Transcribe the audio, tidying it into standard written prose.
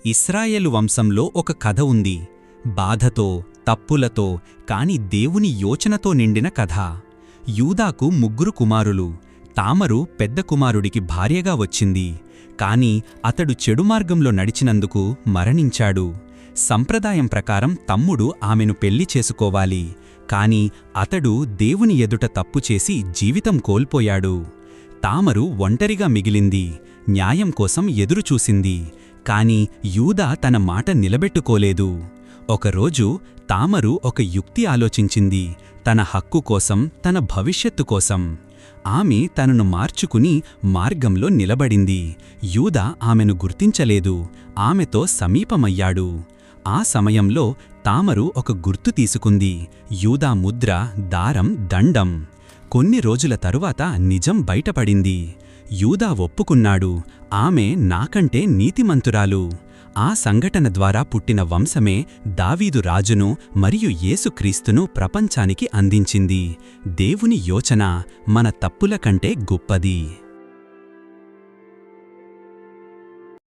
ఇశ్రాయేలు వంశంలో ఒక కథ ఉంది. బాధతో, తప్పులతో, కాని దేవుని యోచనతో నిండిన కథ. యూదాకు 3 కుమారులు. తామరు పెద్ద కుమారుడికి భార్యగా వచ్చింది. కాని అతడు చెడు మార్గంలో నడిచినందుకు మరణించాడు. సంప్రదాయం ప్రకారం తమ్ముడు ఆమెను పెళ్లి చేసుకోవాలి. కాని అతడు దేవుని ఎదుట తప్పుచేసి జీవితం కోల్పోయాడు. తామరు ఒంటరిగా మిగిలింది. న్యాయం కోసం ఎదురుచూసింది. కాని యూదా తన మాట నిలబెట్టుకోలేదు. ఒకరోజు తామరు ఒక యుక్తి ఆలోచించింది. తన హక్కు కోసం, తన భవిష్యత్తు కోసం. ఆమె తనను మార్చుకుని మార్గంలో నిలబడింది. యూదా ఆమెను గుర్తించలేదు. ఆమెతో సమీపమయ్యాడు. ఆ సమయంలో తామరు ఒక గుర్తు తీసుకుంది. యూదా ముద్ర, దారం, దండం. కొన్ని రోజుల తరువాత నిజం బయటపడింది. యూదా ఒప్పుకున్నాడు. ఆమె నాకంటే నీతిమంతురాలు. ఆ సంఘటన ద్వారా పుట్టిన వంశమే దావీదు రాజును మరియు యేసుక్రీస్తును ప్రపంచానికి అందించింది. దేవుని యోచన మన తప్పుల కంటే గొప్పది.